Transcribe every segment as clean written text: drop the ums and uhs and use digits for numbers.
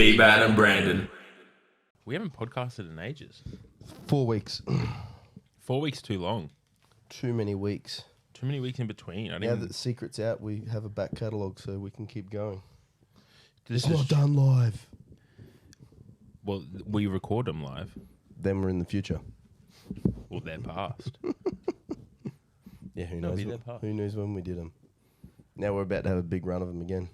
B-Bad and Brandon. We haven't podcasted in ages. 4 weeks. 4 weeks too long. Too many weeks. Too many weeks in between. Now that the secret's out, we have a back catalogue so we can keep going. This It's not done live. Well, we record them live. Then we're in the future. Well, they're past. Yeah, who That'll knows? be their part. Who knows when we did them? Now we're about to have a big run of them again.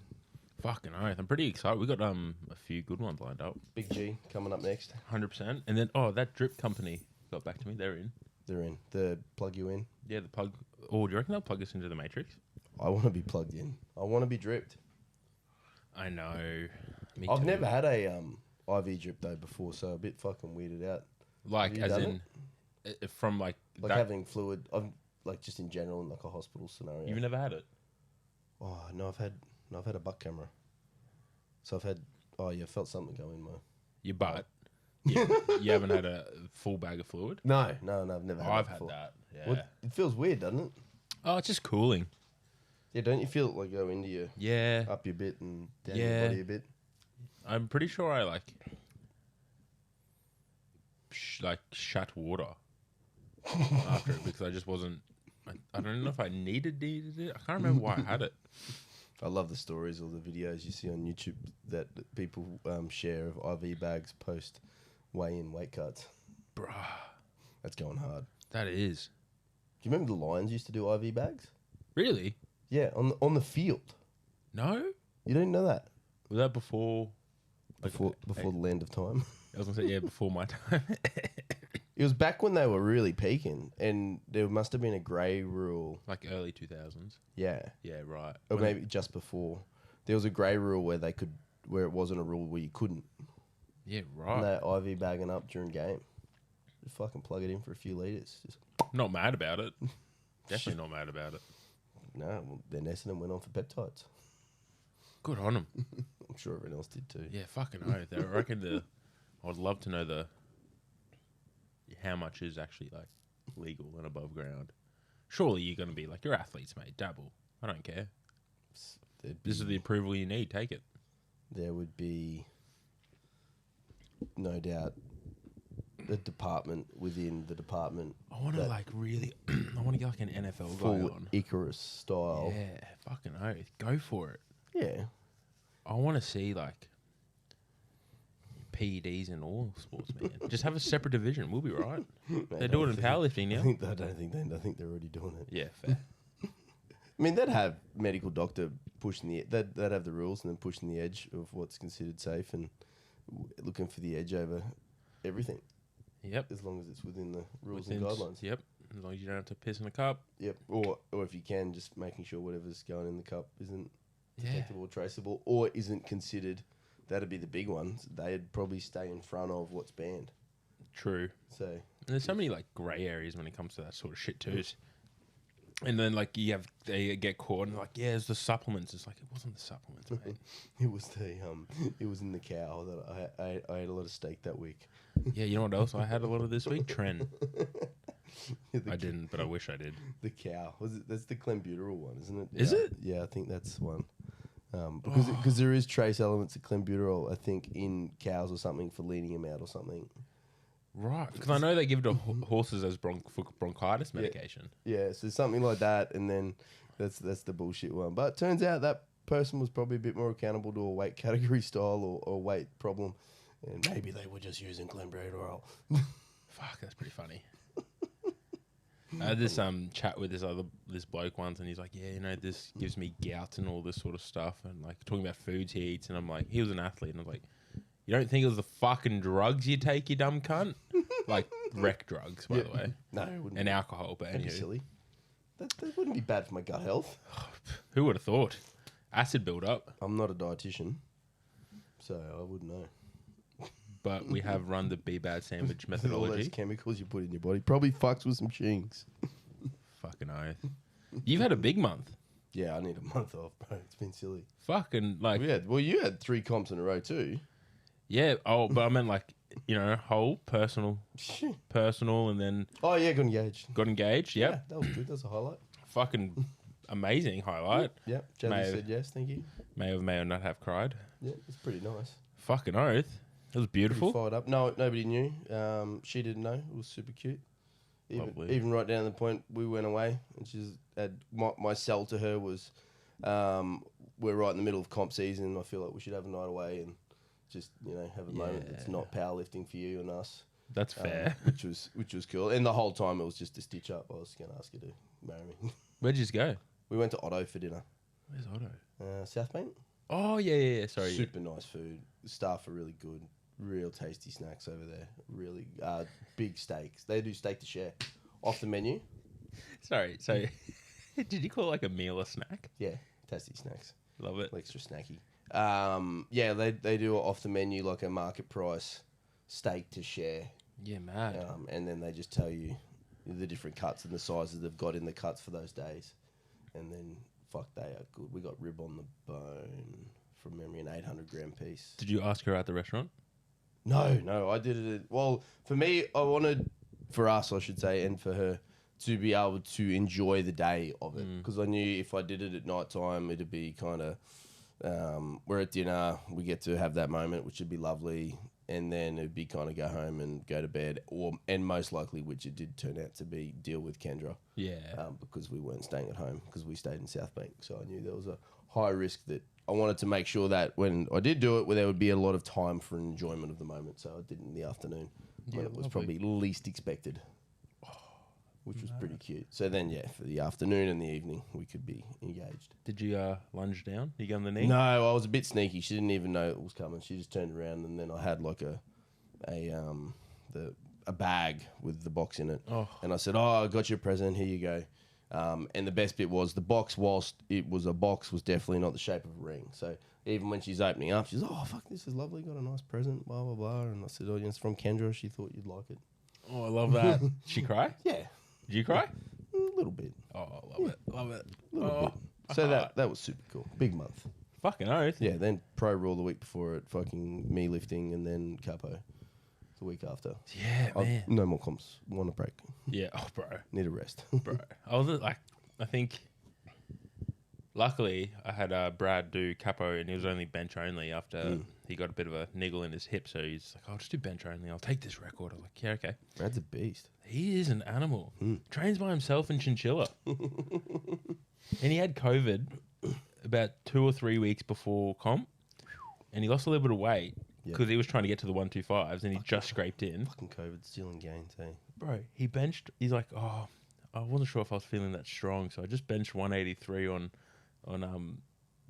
Fucking oath. I'm pretty excited. We got a few good ones lined up. Big G coming up next. 100%. And then, that drip company got back to me. They're in. They're in. The plug you in. Yeah, the plug. Oh, do you reckon they'll plug us into the Matrix? I want to be plugged in. I want to be dripped. I know. Me I've too. never had a IV drip though before, so a bit fucking weirded out. Like, Have you as done in, from like Like that, having fluid, like just in general in like a hospital scenario. you've never had it? Oh no, I've had a butt camera. So I've had. Oh yeah, felt something go in my. Your butt. Yeah, you haven't had a full bag of fluid? No, I've never. I've that had before. that. Yeah. Well, it feels weird, doesn't it? Oh, it's just cooling. Yeah, don't you feel it like go into your Yeah. up your bit and down Yeah. your body a bit? I'm pretty sure I shut water after it because I just wasn't. I don't know if I needed it. I can't remember why I had it. I love the stories or the videos you see on YouTube that people share of IV bags post weigh-in weight cuts. Bruh, That's going hard. that is. Do you remember the Lions used to do IV bags? Really? Yeah, on the field. No? You didn't know that Was that before? before the land of time. I was going to say, yeah, before my time. It was back when they were really peaking, and there must have been a grey rule. Like early 2000s. Yeah, Yeah, right. or maybe just before. There was a grey rule where it wasn't a rule where you couldn't. Yeah, And right. they're IV bagging up during game. Just fucking plug it in for a few litres. Just, Not mad about it. Definitely not mad about it. no, well, then Essendon went on for peptides. Good on them. I'm sure everyone else did too. Yeah, fucking oath. I reckon I'd love to know how much is actually like legal and above ground. Surely you're going to be like, you're athletes, mate. Dabble. I don't care. This is the approval you need. Take it. There would be no doubt a department within the department. I want to that like really. I want to get like an NFL guy full on. Icarus style. Yeah, fucking oath. Go for it. Yeah. I want to see like PEDs in all sports, man. Just have a separate division. We'll be right. They do it in powerlifting now. I think they're already doing it. Yeah, fair. I mean, they'd have medical doctor pushing they'd have the rules and then pushing the edge of what's considered safe and looking for the edge over everything. Yep. As long as it's within the rules Within and guidelines. Yep. As long as you don't have to piss in a cup. Yep. Or if you can, just making sure whatever's going in the cup isn't Yeah. detectable or traceable or isn't considered. That'd be the big ones. They'd probably stay in front of what's banned. True. So And there's so many like grey areas when it comes to that sort of shit too. And then like they get caught and like, yeah, it's the supplements. It's like, it wasn't the supplements, mate. it was it was in the cow that I ate a lot of steak that week. Yeah, you know what else I had a lot of this week? Tren. The I didn't, but I wish I did. The cow that's the clenbuterol one, isn't it? Is Yeah. it? Yeah, I think that's one. Because there is trace elements of clenbuterol, I think, in cows or something for leaning them out or something. Right. Because I know they give it to horses as for bronchitis medication. Yeah, so something like that, and then that's the bullshit one. But turns out that person was probably a bit more accountable to a weight category style or weight problem, and maybe they were just using clenbuterol. Fuck, that's pretty funny. I had this chat with this bloke once, and he's like, yeah, this gives me gout and all this sort of stuff, and like talking about foods he eats, and I'm like, he was an athlete, and I was like, you don't think it was the fucking drugs you take, you dumb cunt? Like rec drugs, by the way. No, it wouldn't. And alcohol, but That'd be anyway. silly. That wouldn't be bad for my gut health. Who would have thought? Acid build-up. I'm not a dietitian, so I wouldn't know. But we have run the B-Bad sandwich All those methodology. chemicals you put in your body probably fucks with some chings. Fucking oath. You've had a big month. Yeah, I need a month off, bro. It's been silly. Fucking like, You had 3 comps in a row too. yeah. Oh, but I meant like, whole personal, and then Oh yeah, got engaged. got engaged. Yep. Yeah, that was good. That's a highlight. Fucking amazing highlight. Yep. Jamie said yes, thank you. May or may not have cried. Yeah, it's pretty nice. Fucking oath. It was Pretty beautiful. fired up. No, nobody knew. She didn't know. It was super cute. Lovely. Even right down to the point we went away, and she's had my sell to her was, we're right in the middle of comp season. I feel like we should have a night away and just have a moment that's not powerlifting for you and us. That's fair. Which was cool. And the whole time it was just a stitch up. I was going to ask her to marry me. Where'd you just go? We went to Otto for dinner. Where's Otto? South Bank. Oh yeah. Sorry. Super nice food. The staff are really good. Real tasty snacks over there. Really big steaks. They do steak to share. Off the menu. Sorry. So, did you call it like a meal a snack? Yeah, tasty snacks. Love it. Extra snacky. Yeah, they do it off the menu like a market price steak to share. Yeah, mad. And then they just tell you the different cuts and the sizes they've got in the cuts for those days. And then, fuck, they are good. We got rib on the bone, from memory, an 800-gram piece. Did you ask her at the restaurant? No, I did it. Well, for me, I wanted, for us, I should say, and for her, to be able to enjoy the day of it. Because I knew if I did it at night time, it'd be kind of, we're at dinner, we get to have that moment, which would be lovely. And then it'd be kind of go home and go to bed. And most likely, which it did turn out to be, deal with Kendra. Yeah. Because we weren't staying at home, because we stayed in South Bank. So I knew there was a high risk that I wanted to make sure that when I did do it, there would be a lot of time for enjoyment of the moment. So I did it in the afternoon when it was probably least expected, which was pretty cute. So then, for the afternoon and the evening, we could be engaged. Did you lunge down? You go on the knee? No, I was a bit sneaky. She didn't even know it was coming. She just turned around, and then I had like a bag with the box in it. Oh. And I said, I got you a present. Here you go. And the best bit was the box, whilst it was a box, was definitely not the shape of a ring. So even when she's opening up, she's, oh, fuck, this is lovely. Got a nice present, blah, blah, blah. And I said, it's from Kendra. She thought you'd like it. Oh, I love that. Did she cry? Yeah. Did you cry? A little bit. Oh, love it. Love it. A little bit. So that was super cool. Big month. Fucking oath. Yeah, then Pro Raw the week before it, fucking me lifting, and then Capo the week after. Yeah, man. No more comps. Want a break. Yeah. Oh, bro. Need a rest. Bro. I think, luckily, I had Brad do capo, and he was only bench only after he got a bit of a niggle in his hip. So he's like, I'll just do bench only. I'll take this record. I was like, yeah, okay. Brad's a beast. He is an animal. Trains by himself in chinchilla. And he had COVID about 2 or 3 weeks before comp, and he lost a little bit of weight because he was trying to get to the 125s, and he just scraped in. Fucking COVID stealing gains, hey? Bro, he benched. He's like, oh, I wasn't sure if I was feeling that strong, so I just benched 183 on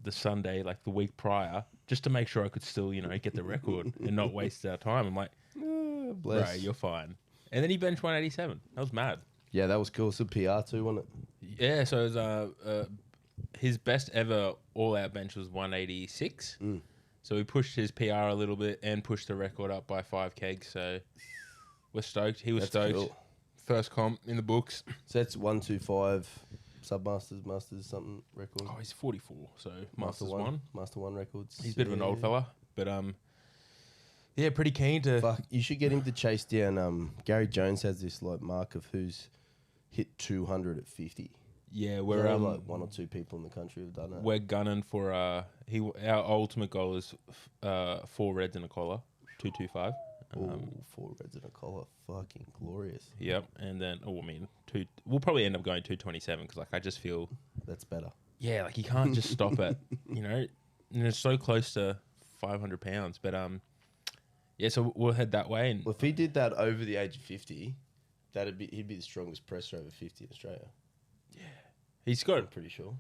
the Sunday, like the week prior, just to make sure I could still, get the record and not waste our time. I'm like, bro, you're fine. And then he benched 187. That was mad. Yeah, that was cool. It's a PR too, wasn't it? Yeah, so it was, his best ever all-out bench was 186. So we pushed his PR a little bit and pushed the record up by 5 kegs. So we're stoked. He was stoked. Cool. First comp in the books. So that's 125 submasters, masters, something record. Oh, he's 44. So masters one. Master one records. He's a bit of an old fella, but yeah, pretty keen to. Fuck, you should get him to chase down. Gary Jones has this like mark of who's hit 200 at 50. Yeah, we're like 1 or 2 people in the country have done it. We're gunning for our ultimate goal is 4 reds and a collar, 225. 4 reds and a collar, fucking glorious. Yep, and then we'll probably end up going 227 because I just feel that's better. Yeah, you can't just stop at and it's so close to 500 pounds, but yeah, so we'll head that way. And if he did that over the age of 50, he'd be the strongest presser over 50 in Australia. Yeah, I'm pretty sure.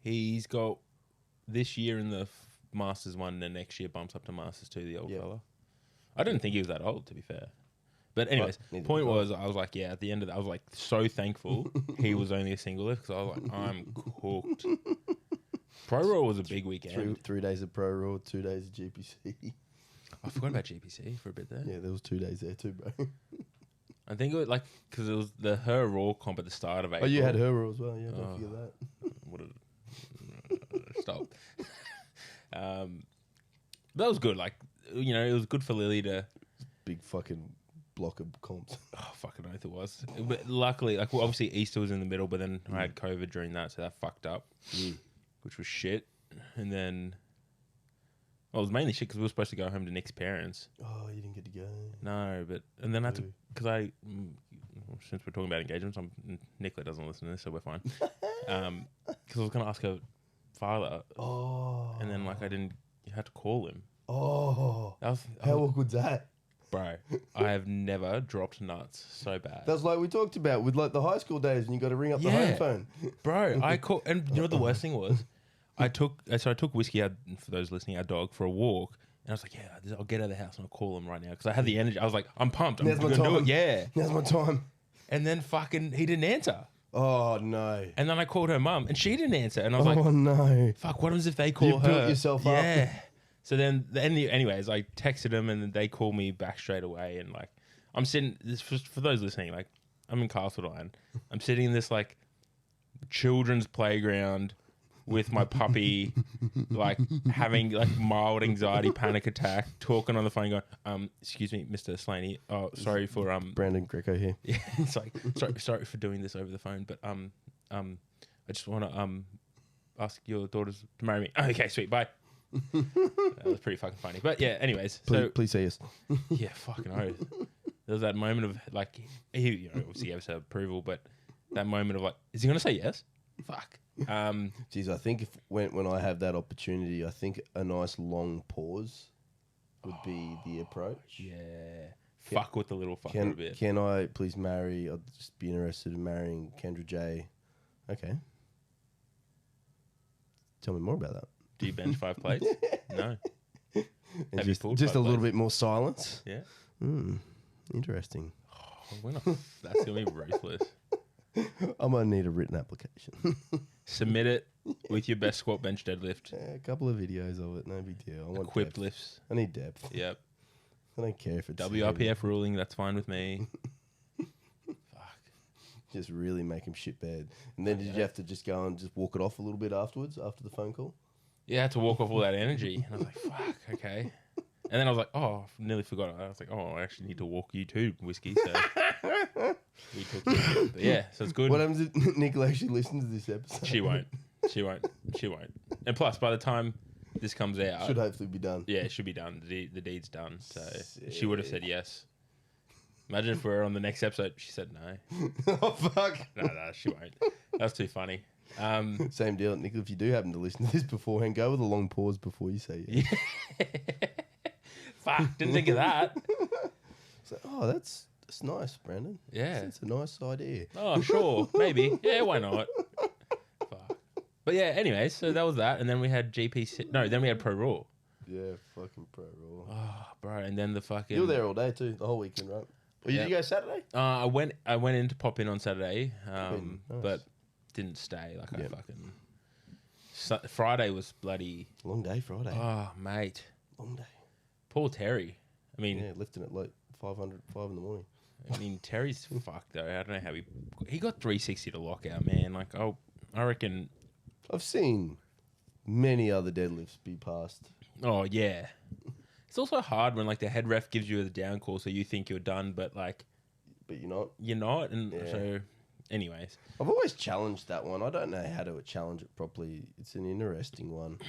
He's got this year in the Masters 1, and then next year bumps up to Masters 2, the old fella. I didn't think he was that old, to be fair. But anyways, point was, I was like, at the end of that, I was like so thankful he was only a single lift because I was like, I'm cooked. Pro Raw was a big weekend. 3 days of Pro Raw, 2 days of GPC. I forgot about GPC for a bit there. Yeah, there was 2 days there too, bro. I think it was because it was her Raw comp at the start of April. Oh, you had her Raw as well. Yeah, don't forget that. What stop. That was good. It was good for Lily to big fucking block of comps. Oh, fucking oath it was. But luckily, obviously Easter was in the middle, but then I had COVID during that, so that fucked up, which was shit. And then Well, it was mainly shit because we were supposed to go home to Nick's parents. Oh, you didn't get to go. No, and then I had to, Ooh. because since we're talking about engagements, Nicola doesn't listen to this, so we're fine. Because I was going to ask her father. Oh. And then, like, you had to call him. Oh. How awkward's that? Bro, I have never dropped nuts so bad. That's like we talked about with like the high school days when you got to ring up the home phone. Bro, I called, and you know what the worst thing was? I took Whiskey out, for those listening, our dog, for a walk, and I was like, yeah, I'll get out of the house and I'll call him right now because I had the energy. I was like, I'm pumped. I'm Now's my going to do time. it. Yeah. Now's my time. And then fucking he didn't answer. Oh no. And then I called her mum and she didn't answer. And I was like, oh no. fuck, what happens if they call You her? built yourself up. Yeah. So then, anyways, I texted them and then they called me back straight away. And like, I'm sitting, this for those listening, like, I'm in Castledine. I'm sitting in this like children's playground with my puppy, like having like mild anxiety panic attack, talking on the phone, going, "Excuse me, Mr. Slaney. Oh, sorry for Brandon Greco here. Yeah, it's like sorry for doing this over the phone, but I just want to ask your daughters to marry me. Oh, okay, sweet, bye." That was pretty fucking funny, but yeah. Anyways, Please say yes. Yeah, fucking oath. There was that moment of like, he obviously gave us approval, but that moment of like, is he gonna say yes? Fuck. Geez, I think when I have that opportunity, I think a nice long pause would be the approach. Yeah. Fuck with the little fucker a bit. Can I please marry? I'd just be interested in marrying Kendra J. Okay. Tell me more about that. Do you bench 5 plates? No. Have you pulled just 5 a little plates? bit more silence. Yeah. Interesting. Oh, we're not, that's gonna be ruthless. I might need a written application. Submit it with your best squat, bench, deadlift. Yeah, a couple of videos of it, no big deal. I want Equipped depth. lifts. I need depth. Yep. I don't care if it's WRPF ruling, that's fine with me. Fuck. just really make him shit bad. And then did you have to just go and just walk it off a little bit afterwards, after the phone call? Yeah, I had to walk off all that energy. And I was like, fuck, okay. And then I was like, oh, nearly forgot. I was like, oh, I actually need to walk you too, Whiskey. So we took it. But yeah, so it's good. What happens if Nicola actually listens to this episode? She won't. And plus, by the time this comes out, Should hopefully be done. yeah, it should be done. The deed's done. So she would have said yes. Imagine if we're on the next episode. She said no. Oh, fuck. No, she won't. That's too funny. Same deal, Nicola. If you do happen to listen to this beforehand, go with a long pause before you say yes. Fuck, didn't think of that. So, oh, that's nice, Brandon. Yeah. That's a nice idea. Oh, sure, maybe. Yeah, why not? Fuck. But yeah, anyway, so that was that, and then we had then we had Pro Raw. Yeah, fucking Pro Raw. Oh, bro, and then the fucking. You were there all day too, the whole weekend, right? Or Yeah. did you go Saturday? I went in to pop in on Saturday, Nice. but didn't stay. Like Yeah. I fucking. Friday was bloody. Long day Friday. Oh, mate, Long day. poor Terry. I mean, Yeah, lifting at like 5 in the morning. Terry's fucked though. I don't know how he got 360 to lockout, man. Like, I reckon. I've seen many other deadlifts be passed. Oh yeah. It's also hard when like the head ref gives you the down call, so you think you're done, but like But you're not. you're not. And Yeah. so, anyways, I've always challenged that one. I don't know how to challenge it properly. It's an interesting one.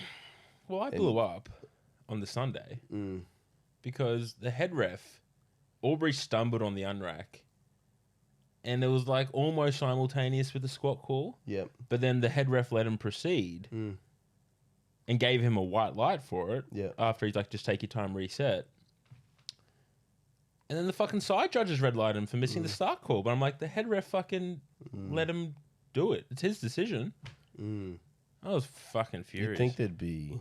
well, I blew up on the Sunday because the head ref, Aubrey stumbled on the unrack, and it was like almost simultaneous with the squat call. Yep. But then the head ref let him proceed and gave him a white light for it. Yeah. After he's like, just take your time, reset. And then the fucking side judges red lighted him for missing the start call. But I'm like, the head ref fucking let him do it. It's his decision. I was fucking furious. You'd think there'd be,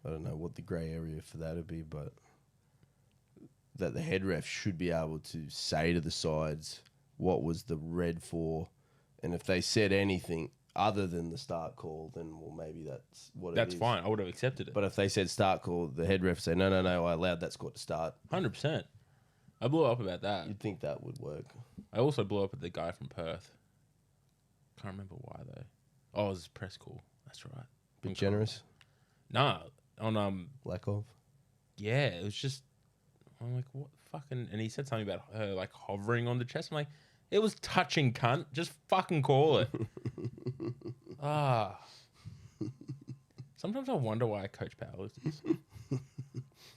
I don't know what the grey area for that would be, but that the head ref should be able to say to the sides what was the red for, and if they said anything other than the start call, then well maybe that's what That's it is. fine. I would have accepted it. But if they said start call, the head ref say no, I allowed that squat to start. 100%. I blew up about that. You'd think that would work. I also blew up at the guy from Perth. Can't remember why though. Oh, it was his press call. That's right. Bit generous. Nah, on Lack of. yeah, it was just. I'm like, what fucking? And he said something about her like hovering on the chest. I'm like, it was touching, cunt. Just fucking call it. Sometimes I wonder why I coach powerlifters.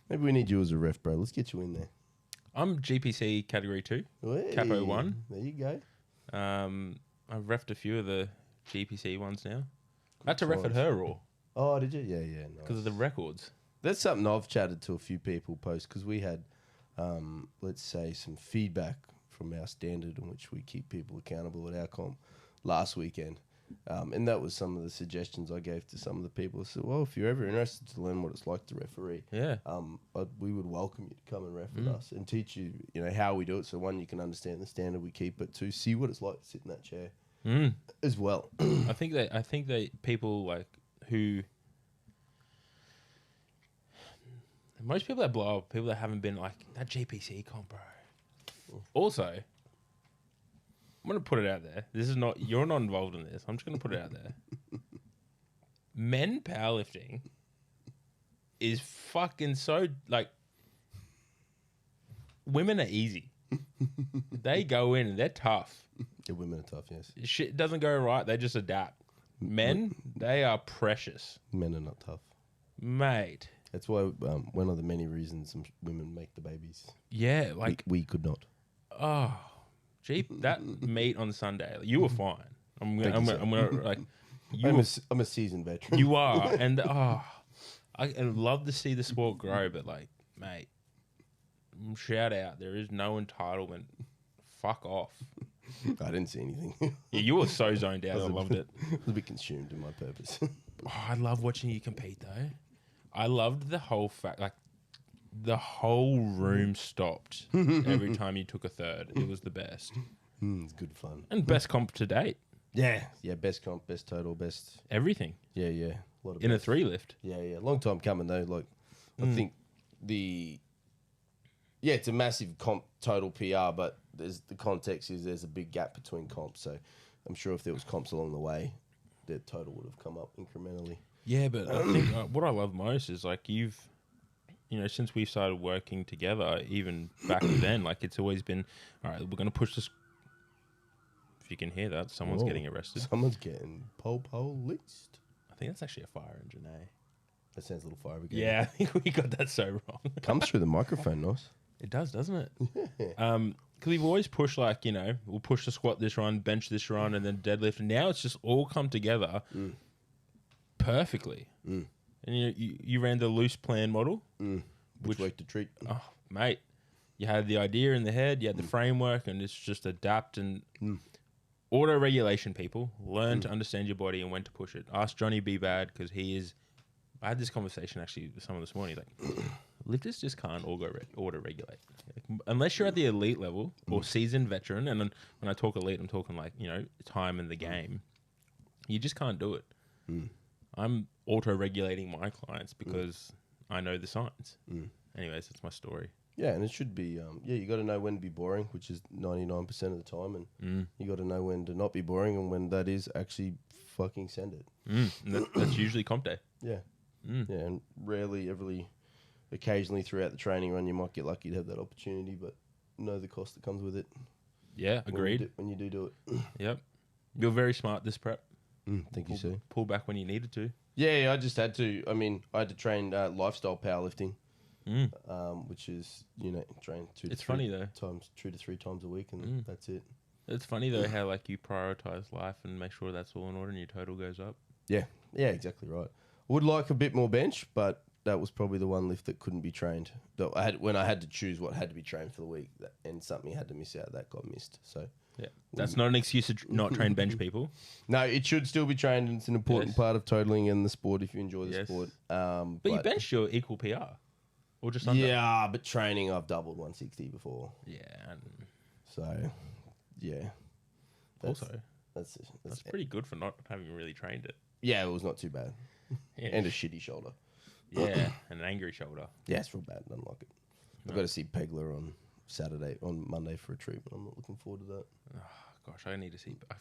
Maybe we need you as a ref, bro. Let's get you in there. I'm GPC category 2, Hey, Capo 1. There you go. I've refed a few of the GPC ones now. I had to ref at her Raw Oh, did you? Yeah, yeah. because of the records. That's something I've chatted to a few people post because we had, let's say, some feedback from our standard in which we keep people accountable at our comp last weekend. And that was some of the suggestions I gave to some of the people. I said, well, if you're ever interested to learn what it's like to referee, Yeah. we would welcome you to come and ref with us and teach you, how we do it. So one, you can understand the standard we keep, but two, see what it's like to sit in that chair as well. I think that people like who most people that blow up, people that haven't been like that GPC comp, bro. Also, I'm gonna put it out there. This is not you're not involved in this. I'm just gonna put it out there. Men powerlifting is fucking so like women are easy. They go in and they're tough. Yeah, women are tough, yes. Shit doesn't go right, they just adapt. Men, they are precious. Men are not tough. Mate. That's why one of the many reasons some women make the babies. Yeah, like We could not. oh, gee, that meat on Sunday, you were fine. I'm gonna like I'm a seasoned veteran. you are, and I love to see the sport grow, but like, mate, shout out, there is no entitlement. Fuck off. I didn't see anything. Yeah, you were so zoned out. I loved it. I was a bit consumed in my purpose. Oh, I love watching you compete though. I loved the whole fact, like the whole room stopped every time you took a third. It was the best. It's good fun. And best comp to date. Yeah, best comp, best total, best Everything. Yeah. A lot of In a best. 3 lift. Yeah. Long time coming though. Like I think it's a massive comp total PR, but the context is there's a big gap between comps. So I'm sure if there was comps along the way, the total would have come up incrementally. Yeah, but I think what I love most is like since we started working together, even back then, like it's always been, all right, we're going to push this. If you can hear that, someone's getting arrested. Someone's getting policed. I think that's actually a fire engine, eh? That sounds a little fire brigade. Yeah, I think we got that so wrong. Comes through the microphone, nice. It does, doesn't it? Because we've always pushed we'll push the squat this run, bench this run, and then deadlift. And now it's just all come together perfectly. And you ran the loose plan model. Which way to treat. Oh, mate. You had the idea in the head, you had the framework, and it's just adapt and auto-regulation, people. Learn to understand your body and when to push it. Ask Johnny B. Bad, because he is... I had this conversation actually with someone this morning. Like, lifters just can't auto-regulate. Like, unless you're at the elite level or seasoned veteran, and then when I talk elite, I'm talking like, time in the game. You just can't do it. I'm auto-regulating my clients because I know the science. Anyways, that's my story. Yeah, and it should be, you got to know when to be boring, which is 99% of the time, and you got to know when to not be boring and when that is actually fucking send it. And that's usually comp day. Yeah. Yeah, and rarely, occasionally throughout the training run, you might get lucky to have that opportunity, but know the cost that comes with it. Yeah, agreed. When you do it. Yep. You're very smart this prep. Thank you, sir. Pull back when you needed to. Yeah, I just had to. I mean, I had to train lifestyle powerlifting, which is, train 2 to 3 times a week, and that's it. It's funny, though, how like you prioritize life and make sure that's all in order and your total goes up. Yeah, exactly right. Would like a bit more bench, but that was probably the one lift that couldn't be trained. When I had to choose what had to be trained for the week, and something had to miss out, that got missed. So yeah, that's not an excuse to not train bench people. No, it should still be trained, and it's an important part of totaling in the sport if you enjoy the sport. But you benched your equal PR, or just under? Yeah, but training, I've doubled 160 before. Yeah, so yeah. That's pretty good for not having really trained it. Yeah, it was not too bad. Yeah. And a shitty shoulder. Yeah, and an angry shoulder. Yeah, it's real bad. I don't like it. I've got to see Pegler on Monday for a treatment. I'm not looking forward to that. Oh, gosh, I need to see. I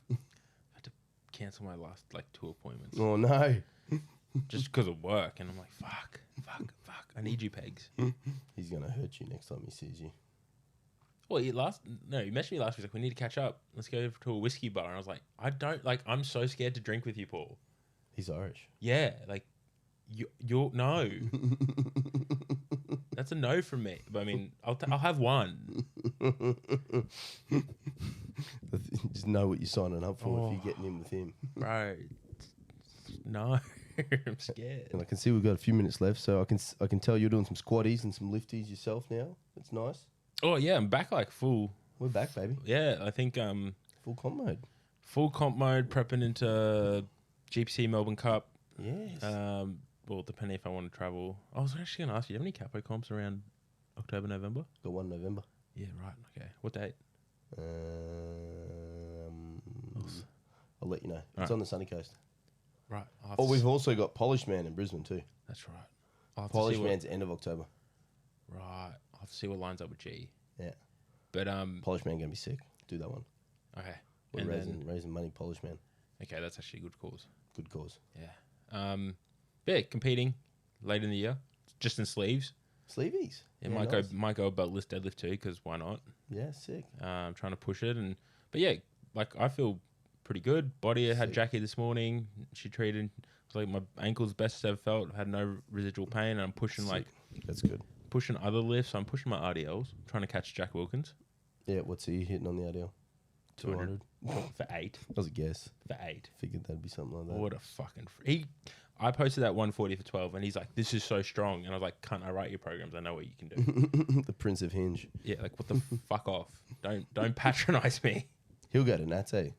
had to cancel my last 2 appointments. Oh, no. Just because of work. And I'm like, fuck. I need you, Pegs. He's going to hurt you next time he sees you. Well, he messaged me last week. Like, we need to catch up. Let's go to a whiskey bar. And I was like, I'm so scared to drink with you, Paul. He's Irish. Yeah, You're no. That's a no from me. But I mean, I'll have one. Just know what you're signing up for if you're getting in with him. Bro, no. I'm scared. And I can see we've got a few minutes left, so I can tell you're doing some squatties and some lifties yourself now. It's nice. Oh yeah, I'm back like full. We're back, baby. Yeah, I think Full comp mode. full comp mode, prepping into GPC Melbourne Cup. Yes. Well, depending if I want to travel. I was actually going to ask you, do you have any capo comps around October, November? Got 1 November. Yeah, right. Okay. What date? I'll let you know. It's Right. on the sunny coast. Right. Oh, we've also got Polish Man in Brisbane too. That's right. I'll have to Polish see what- Man's end of October. Right. I'll have to see what lines up with G. Yeah. But Polish Man gonna be sick. Do that one. okay. We're And raising money. Polish Man. Okay, that's actually a good cause. Good cause. Yeah. Yeah, competing late in the year, just in sleeves. Sleevies. It Yeah, might nice. go about list deadlift too, because why not? Yeah, sick. I'm trying to push it, but yeah, like I feel pretty good. Body, I had Sick. Jackie this morning. She treated like my ankle's best it's ever felt. Had no residual pain, and I'm pushing Sick. That's good. pushing other lifts. I'm pushing my RDLs, trying to catch Jack Wilkins Yeah, what's he hitting on the ideal? 200. for 8. That was a guess. For 8. Figured that'd be something like that. What a fucking I posted that 140 for 12, and he's like, "This is so strong," and I was like, "Cunt, I write your programs. I know what you can do." The Prince of Hinge. Yeah, like what the fuck off? Don't patronize me. He'll go to Nats, eh?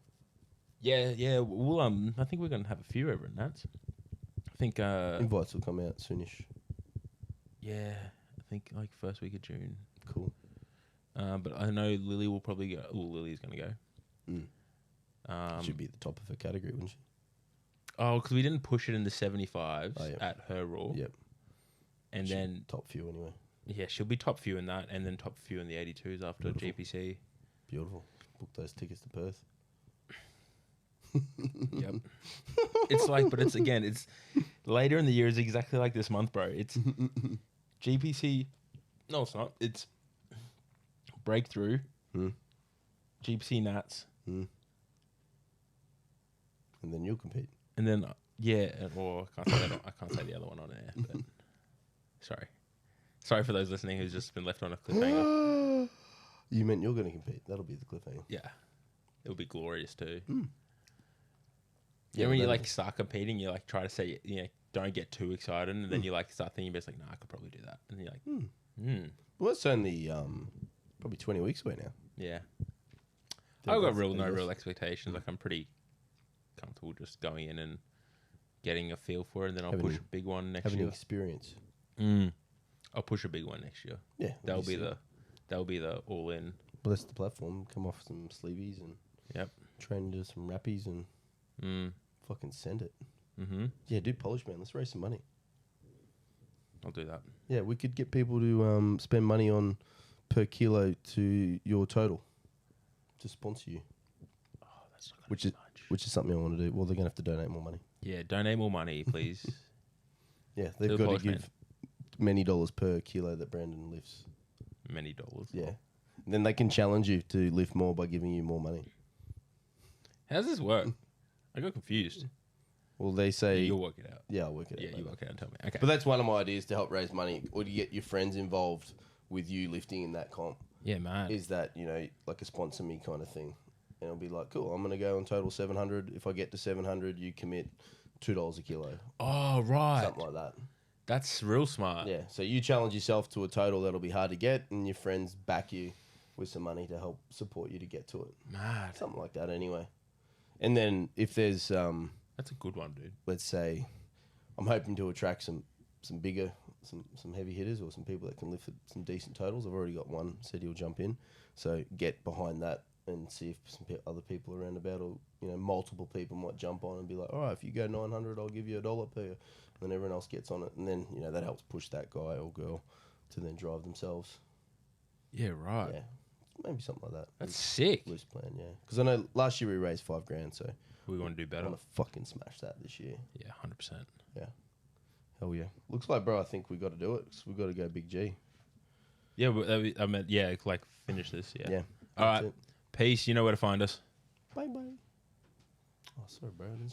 Yeah. We'll I think we're gonna have a few over at Nats. I think Invites will come out soonish. yeah, I think like first week of June. Cool. But I know Lily will probably go. Oh, Lily's gonna go. Should be at the top of her category, wouldn't she? Oh, because we didn't push it in the 75s at her raw. Yep. And then top few anyway. yeah, she'll be top few in that, and then top few in the 82s after GPC. Beautiful. Book those tickets to Perth. Yep. It's like, but it's later in the year is exactly like this month, bro. It's GPC. No, it's not. It's Breakthrough, GPC Nats, And then you'll compete. and then or I can't say the other one on air. But sorry for those listening who's just been left on a cliffhanger. You meant you're going to compete. That'll be the cliffhanger. Yeah, it'll be glorious too. Yeah, When you that'll like start competing, you like try to say don't get too excited, and then you like start thinking, it's like, nah, I could probably do that, and you're like, Well, it's only probably 20 weeks away now. yeah. I've got no There's- real expectations. Like I'm pretty comfortable just going in and getting a feel for it, and then I'll Having- push a big one next Having year. experience. I'll push a big one next year. Yeah. That'll be sick. the all in. Bless the platform. Come off some sleevies and Yep. train into some rappies and fucking send it. Mm-hmm. Yeah, do Polish Man. Let's raise some money. I'll do that. Yeah, we could get people to spend money on per kilo to your total to sponsor you, Oh, that's not which gonna is be much. which is something I want to do. Well, they're gonna have to donate more money. Yeah, donate more money, please. Yeah, To they've the got to Polish give many dollars per kilo that Brandon lifts. Many dollars. Yeah, and then they can challenge you to lift more by giving you more money. How does this work? I got confused. Well, they say, You'll work it out. yeah, I'll work it Yeah, out. you later. work it out and tell me. Okay. But that's one of my ideas to help raise money or to get your friends involved with you lifting in that comp. Yeah, man. Is that, like a sponsor me kind of thing. And it'll be like, cool, I'm going to go on total 700. If I get to 700, you commit $2 a kilo. Oh, right. Something like that. That's real smart. Yeah. So you challenge yourself to a total that'll be hard to get, and your friends back you with some money to help support you to get to it. Mad. Something like that anyway. And then if there's, That's a good one, dude. let's say, I'm hoping to attract some bigger, some heavy hitters or some people that can lift some decent totals. I've already got one said he'll jump in. So get behind that and see if some other people around about, or multiple people might jump on and be like, all right, if you go 900, I'll give you $1 per. And then everyone else gets on it, and then that helps push that guy or girl to then drive themselves. Yeah, right. Yeah, maybe something like that. That's sick. Loose plan, yeah. Because I know last year we raised $5,000, so We want to do I better. want to fucking smash that this year. Yeah, 100%. Yeah, hell yeah. Looks like, bro, I think we got to do it. 'Cause we got to go Big G. Yeah, I meant, like finish this. Yeah. Yeah. All that's right. it. Peace. You know where to find us. Bye bye. Oh, sorry, bro. I didn't